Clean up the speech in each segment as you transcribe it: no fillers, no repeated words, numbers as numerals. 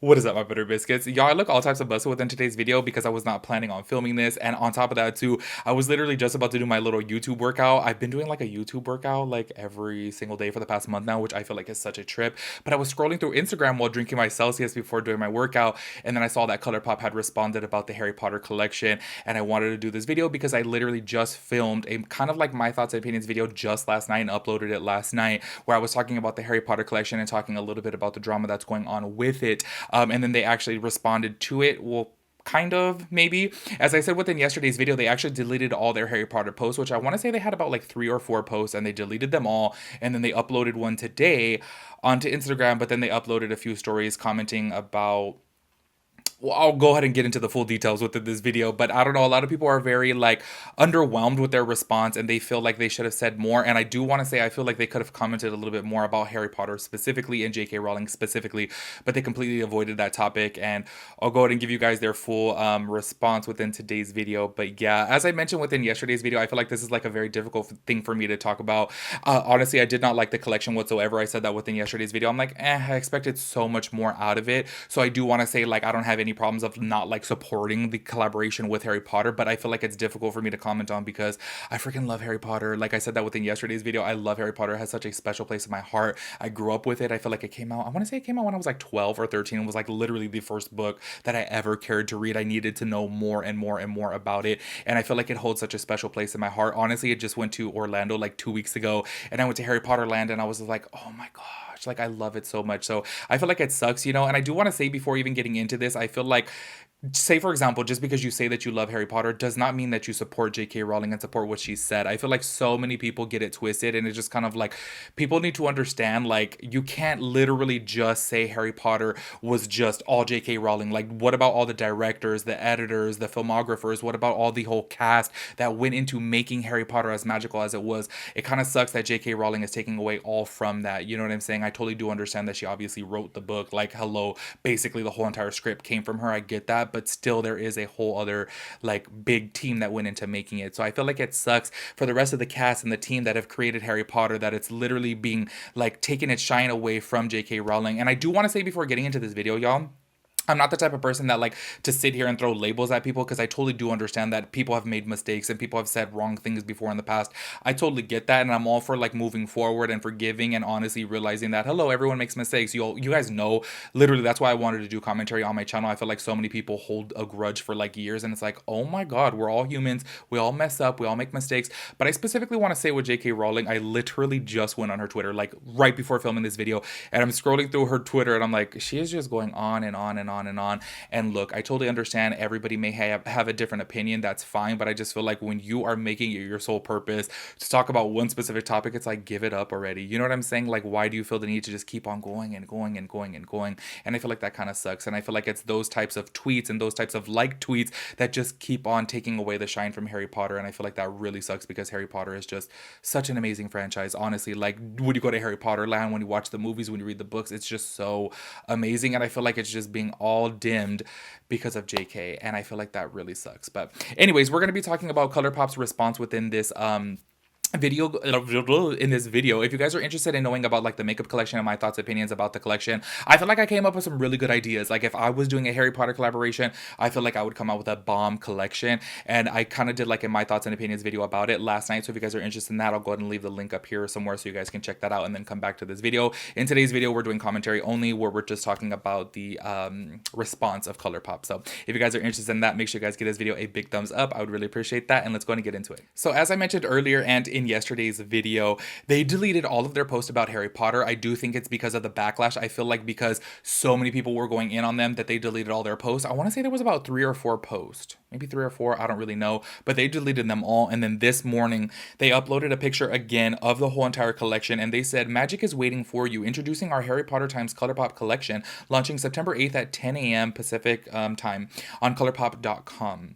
What is up, my butter biscuits? Y'all, I look all types of busted within today's video because I was not planning on filming this. And on top of that, too, I was literally just about to do my little YouTube workout. I've been doing like a YouTube workout like every single day for the past month now, which I feel like is such a trip. But I was scrolling through Instagram while drinking my Celsius before doing my workout. And then I saw that Colourpop had responded about the Harry Potter collection. And I wanted to do this video because I literally just filmed a kind of like my thoughts and opinions video just last night and uploaded it last night, where I was talking about the Harry Potter collection and talking a little bit about the drama that's going on with it. And then they actually responded to it. Well, kind of, maybe. As I said within yesterday's video, they actually deleted all their Harry Potter posts, which I want to say they had about like 3 or 4 posts, and they deleted them all. And then they uploaded one today onto Instagram, but then they uploaded a few stories commenting about, well, I'll go ahead and get into the full details within this video, but I don't know. A lot of people are very like underwhelmed with their response and they feel like they should have said more. And I do want to say, I feel like they could have commented a little bit more about Harry Potter specifically and J.K. Rowling specifically, but they completely avoided that topic. And I'll go ahead and give you guys their full response within today's video. But yeah, as I mentioned within yesterday's video, I feel like this is like a very difficult thing for me to talk about. Honestly, I did not like the collection whatsoever. I said that within yesterday's video. I'm like, I expected so much more out of it. So I do want to say, like, I don't have any problems of not like supporting the collaboration with Harry Potter, but I feel like it's difficult for me to comment on because I freaking love Harry Potter. Like I said that within yesterday's video, I love Harry Potter. It has such a special place in my heart. I grew up with it. I feel like it came out, I want to say it came out when I was like 12 or 13. It was like literally the first book that I ever cared to read. I needed to know more and more and more about it. And I feel like it holds such a special place in my heart. Honestly, it just went to Orlando like 2 weeks ago and I went to Harry Potter Land and I was like, oh my God. Like, I love it so much. So I feel like it sucks, you know. And I do want to say before even getting into this, I feel like, say for example, just because you say that you love Harry Potter does not mean that you support J.K. Rowling and support what she said. I feel like so many people get it twisted, and it's just kind of like people need to understand, like, you can't literally just say Harry Potter was just all J.K. Rowling. Like, what about all the directors, the editors, the filmographers? What about all the whole cast that went into making Harry Potter as magical as it was? It kind of sucks that J.K. Rowling is taking away all from that. You know what I'm saying? I totally do understand that she obviously wrote the book. Like, hello, basically the whole entire script came from her. I get that, but still there is a whole other like big team that went into making it. So I feel like it sucks for the rest of the cast and the team that have created Harry Potter that it's literally being like taking its shine away from J.K. Rowling. And I do want to say before getting into this video, y'all, I'm not the type of person that like to sit here and throw labels at people because I totally do understand that people have made mistakes and people have said wrong things before in the past. I totally get that, and I'm all for like moving forward and forgiving and honestly realizing that hello, everyone makes mistakes. You guys know, literally that's why I wanted to do commentary on my channel. I feel like so many people hold a grudge for like years and it's like, oh my God, we're all humans. We all mess up. We all make mistakes. But I specifically want to say with J.K. Rowling, I literally just went on her Twitter like right before filming this video and I'm scrolling through her Twitter and I'm like, she is just going on and on and on and on. And look, I totally understand everybody may have a different opinion. That's fine. But I just feel like when you are making it your sole purpose to talk about one specific topic, it's like, give it up already. You know what I'm saying? Like, why do you feel the need to just keep on going and going and going and going? And I feel like that kind of sucks. And I feel like it's those types of tweets and those types of like tweets that just keep on taking away the shine from Harry Potter. And I feel like that really sucks because Harry Potter is just such an amazing franchise. Honestly, like when you go to Harry Potter Land, when you watch the movies, when you read the books, it's just so amazing. And I feel like it's just being all dimmed because of JK, and I feel like that really sucks. But anyways, we're going to be talking about Colourpop's response within this video in this video. If you guys are interested in knowing about like the makeup collection and my thoughts opinions about the collection, I feel like I came up with some really good ideas. Like if I was doing a Harry Potter collaboration, I feel like I would come out with a bomb collection, and I kind of did like in my thoughts and opinions video about it last night. So if you guys are interested in that, I'll go ahead and leave the link up here somewhere so you guys can check that out and then come back to this video. In today's video, we're doing commentary only, where we're just talking about the response of Colourpop. So if you guys are interested in that, make sure you guys give this video a big thumbs up. I would really appreciate that, and let's go ahead and get into it. So as I mentioned earlier and in yesterday's video, they deleted all of their posts about Harry Potter. I do think it's because of the backlash. I feel like because so many people were going in on them that they deleted all their posts. I want to say there was about 3 or 4 posts, maybe 3 or 4, I don't really know, but they deleted them all. And then this morning they uploaded a picture again of the whole entire collection, and they said, "Magic is waiting for you, introducing our Harry Potter times Colourpop collection, launching September 8th at 10 a.m. Pacific time on colourpop.com."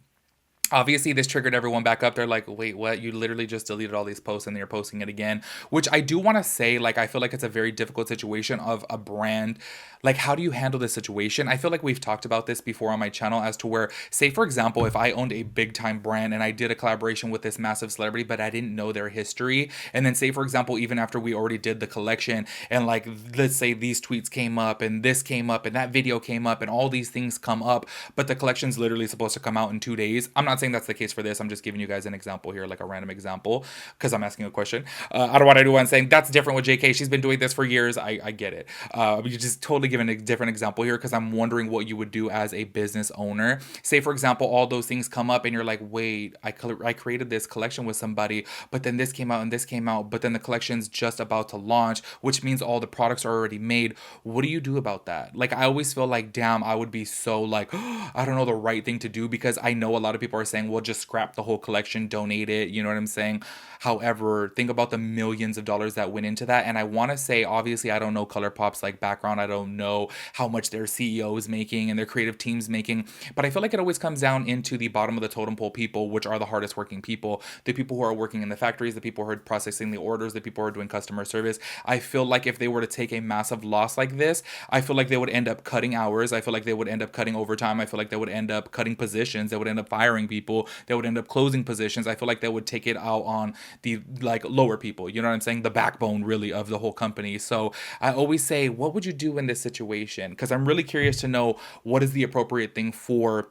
Obviously, this triggered everyone back up. They're like, wait, what? You literally just deleted all these posts and then you're posting it again. Which I do want to say, like, I feel like it's a very difficult situation of a brand. Like, how do you handle this situation? I feel like we've talked about this before on my channel as to where, say, for example, if I owned a big time brand and I did a collaboration with this massive celebrity, but I didn't know their history. And then, say, for example, even after we already did the collection and, like, let's say these tweets came up and this came up and that video came up and all these things come up, but the collection's literally supposed to come out in 2 days. I'm not saying that's the case for this. I'm just giving you guys an example here, like a random example, because I'm asking a question. I don't want to do one saying that's different with JK. She's been doing this for years. I get it. You just totally giving a different example here because I'm wondering what you would do as a business owner. Say, for example, all those things come up and you're like, wait, I created this collection with somebody, but then this came out and this came out, but then the collection's just about to launch, which means all the products are already made. What do you do about that? Like, I always feel like, damn, I would be so like, I don't know the right thing to do because I know a lot of people are saying, well, just scrap the whole collection, donate it. You know what I'm saying? However, think about the millions of dollars that went into that. And I want to say, obviously, I don't know Colourpop's like background. I don't know how much their CEO is making and their creative team's making. But I feel like it always comes down into the bottom of the totem pole people, which are the hardest working people, the people who are working in the factories, the people who are processing the orders, the people who are doing customer service. I feel like if they were to take a massive loss like this, I feel like they would end up cutting hours. I feel like they would end up cutting overtime. I feel like they would end up cutting positions. They would end up firing people. They would end up closing positions. I feel like they would take it out on the like lower people. You know what I'm saying? The backbone really of the whole company. So I always say, what would you do in this situation? Because I'm really curious to know what is the appropriate thing for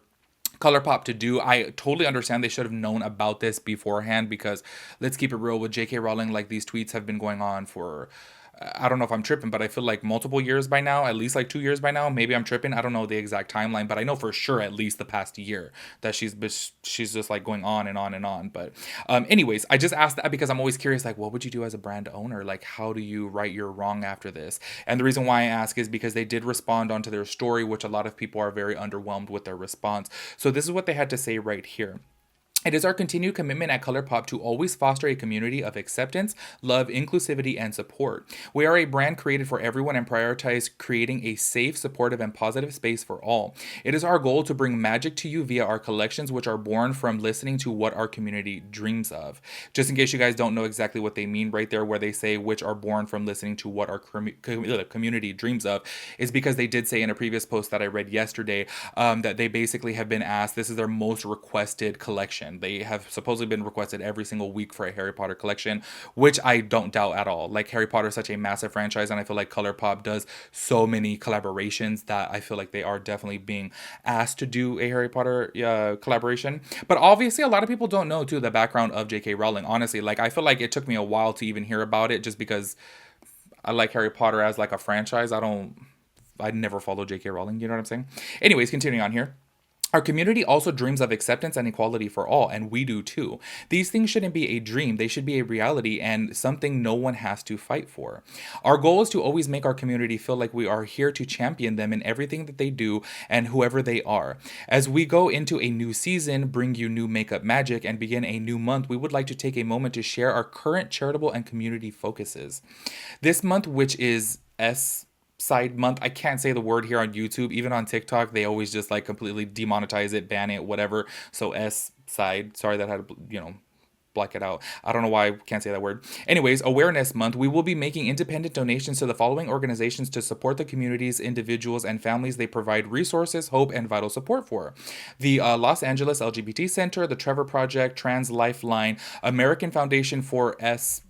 Colourpop to do. I totally understand they should have known about this beforehand because let's keep it real with JK Rowling, like these tweets have been going on for I don't know if I'm tripping, but I feel like multiple years by now, at least like 2 years by now. Maybe I'm tripping. I don't know the exact timeline, but I know for sure at least the past year that she's just like going on and on and on. But anyways, I just asked that because I'm always curious, like, what would you do as a brand owner? Like, how do you right your wrong after this? And the reason why I ask is because they did respond onto their story, which a lot of people are very underwhelmed with their response. So this is what they had to say right here. It is our continued commitment at Colourpop to always foster a community of acceptance, love, inclusivity, and support. We are a brand created for everyone and prioritize creating a safe, supportive, and positive space for all. It is our goal to bring magic to you via our collections, which are born from listening to what our community dreams of. Just in case you guys don't know exactly what they mean right there, where they say which are born from listening to what our community dreams of, is because they did say in a previous post that I read yesterday that they basically have been asked, this is their most requested collection. They have supposedly been requested every single week for a Harry Potter collection, which I don't doubt at all. Like, Harry Potter is such a massive franchise, and I feel like Colourpop does so many collaborations that I feel like they are definitely being asked to do a Harry Potter collaboration. But obviously, a lot of people don't know, too, the background of J.K. Rowling. Honestly, like, I feel like it took me a while to even hear about it just because I like Harry Potter as, like, a franchise. I never follow J.K. Rowling, you know what I'm saying? Anyways, continuing on here. Our community also dreams of acceptance and equality for all, and we do too. These things shouldn't be a dream, they should be a reality and something no one has to fight for. Our goal is to always make our community feel like we are here to champion them in everything that they do and whoever they are. As we go into a new season, bring you new makeup magic, and begin a new month, we would like to take a moment to share our current charitable and community focuses. This month, which is side month. I can't say the word here on YouTube. Even on TikTok, they always just like completely demonetize it, ban it, whatever. So S side. Sorry that I had to, black it out. I don't know why I can't say that word. Anyways, Awareness Month, we will be making independent donations to the following organizations to support the communities, individuals, and families they provide resources, hope, and vital support for. The Los Angeles LGBT Center, the Trevor Project, Trans Lifeline, American Foundation for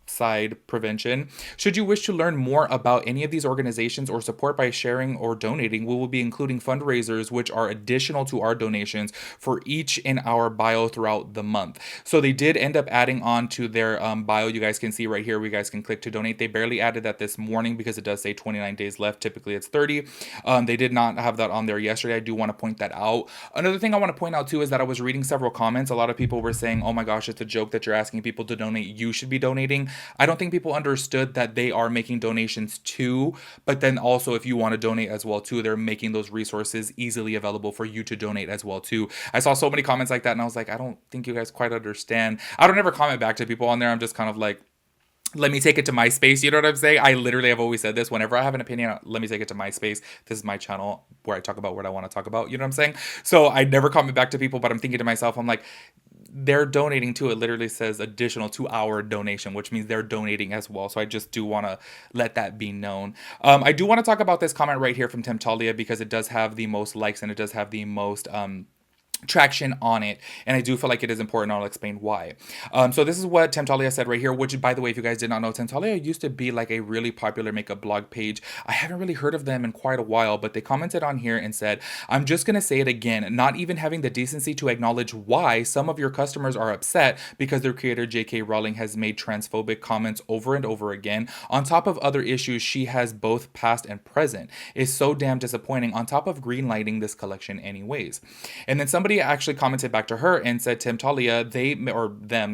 Side Prevention. Should you wish to learn more about any of these organizations or support by sharing or donating, we will be including fundraisers which are additional to our donations for each in our bio throughout the month. So they did end up adding on to their bio. You guys can see right here, you guys can click to donate. They barely added that this morning because it does say 29 days left. Typically it's 30. They did not have that on there yesterday. I do want to point that out. Another thing I want to point out too is that I was reading several comments. A lot of people were saying, oh my gosh, it's a joke that you're asking people to donate. You should be donating. I don't think people understood that they are making donations too, but then also if you want to donate as well too, they're making those resources easily available for you to donate as well too. I saw so many comments like that and I was like, I don't think you guys quite understand. I don't ever comment back to people on there. I'm just kind of like, let me take it to my space. You know what I'm saying? I literally have always said this. Whenever I have an opinion, let me take it to my space. This is my channel where I talk about what I want to talk about. You know what I'm saying? So I never comment back to people, but I'm thinking to myself, I'm like, they're donating too. It literally says additional 2 hour donation, which means they're donating as well. So I just do want to let that be known. I do want to talk about this comment right here from Temptalia because it does have the most likes and it does have the most traction on it, and I do feel like it is important. I'll explain why. So this is what Temptalia said right here, which, by the way, if you guys did not know, Temptalia used to be like a really popular makeup blog page. I haven't really heard of them in quite a while, but they commented on here and said, I'm just gonna say it again, not even having the decency to acknowledge why some of your customers are upset because their creator J.K. Rowling has made transphobic comments over and over again, on top of other issues she has both past and present, is so damn disappointing, on top of greenlighting this collection anyways. And then somebody actually commented back to her and said, Temptalia,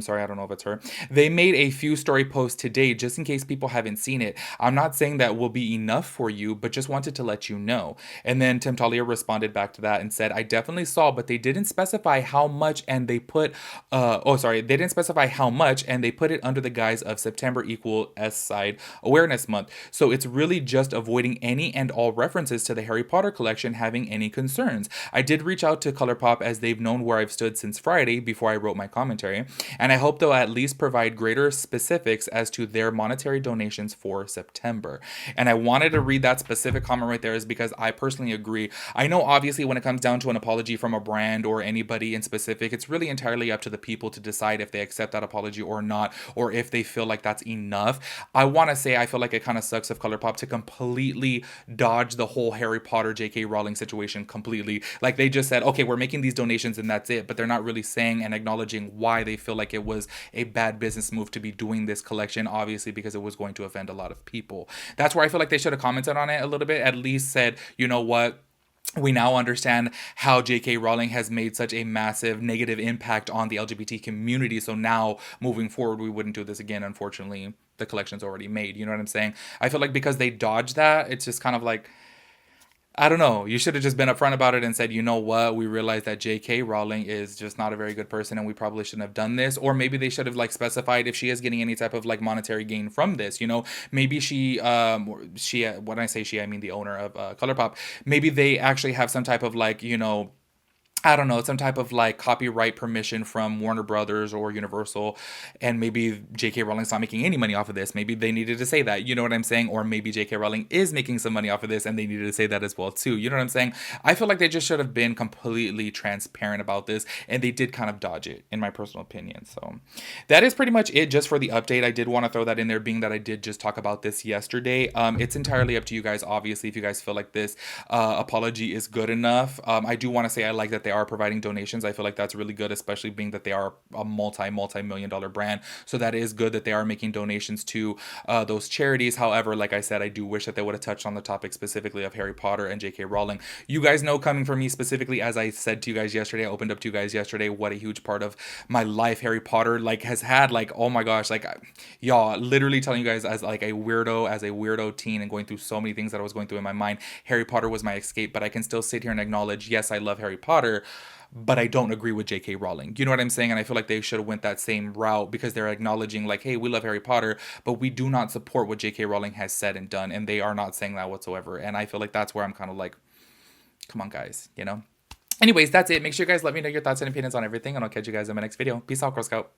sorry, I don't know if it's her, they made a few story posts today just in case people haven't seen it. I'm not saying that will be enough for you, but just wanted to let you know. And then Temptalia responded back to that and said, I definitely saw, but they didn't specify how much, and they put, they didn't specify how much, and they put it under the guise of September equal S Side Awareness Month. So it's really just avoiding any and all references to the Harry Potter collection having any concerns. I did reach out to Colourpop as they've known where I've stood since Friday before I wrote my commentary, and I hope they'll at least provide greater specifics as to their monetary donations for September. And I wanted to read that specific comment right there is because I personally agree. I know obviously when it comes down to an apology from a brand or anybody in specific, it's really entirely up to the people to decide if they accept that apology or not, or if they feel like that's enough. I want to say I feel like it kind of sucks of Colourpop to completely dodge the whole Harry Potter J.K. Rowling situation completely. Like they just said, okay, we're making these donations and that's it, but they're not really saying and acknowledging why they feel like it was a bad business move to be doing this collection, obviously because it was going to offend a lot of people. That's where I feel like they should have commented on it a little bit, at least said, you know what, we now understand how J.K. Rowling has made such a massive negative impact on the LGBT community, so now moving forward we wouldn't do this again. Unfortunately, the collection's already made. You know what I'm saying? I feel like because they dodged that, it's just kind of like, I don't know. You should have just been upfront about it and said, you know what, we realize that J.K. Rowling is just not a very good person and we probably shouldn't have done this. Or maybe they should have like specified if she is getting any type of like monetary gain from this. You know, maybe when I say she, I mean the owner of Colourpop. Maybe they actually have some type of like, you know, I don't know, some type of like copyright permission from Warner Brothers or Universal, and maybe J.K. Rowling's not making any money off of this. Maybe they needed to say that, you know what I'm saying? Or maybe J.K. Rowling is making some money off of this and they needed to say that as well too. You know what I'm saying? I feel like they just should have been completely transparent about this, and they did kind of dodge it, in my personal opinion. So that is pretty much it just for the update. I did want to throw that in there, being that I did just talk about this yesterday. It's entirely up to you guys, obviously, if you guys feel like this apology is good enough. I do want to say I like that they are providing donations. I feel like that's really good, especially being that they are a multi-million dollar brand. So that is good that they are making donations to those charities. However, like I said, I do wish that they would have touched on the topic specifically of Harry Potter and J.K. Rowling. You guys know, coming from me specifically, as I said to you guys yesterday, I opened up to you guys yesterday, what a huge part of my life Harry Potter like has had. Like, oh my gosh, like y'all, literally telling you guys as a weirdo teen and going through so many things that I was going through in my mind, Harry Potter was my escape. But I can still sit here and acknowledge, yes, I love Harry Potter, but I don't agree with J.K. Rowling. You know what I'm saying? And I feel like they should have went that same route, because they're acknowledging like, hey, we love Harry Potter, but we do not support what J.K. Rowling has said and done. And they are not saying that whatsoever. And I feel like that's where I'm kind of like, come on, guys, you know? Anyways, that's it. Make sure you guys let me know your thoughts and opinions on everything, and I'll catch you guys in my next video. Peace out, Girl Scout.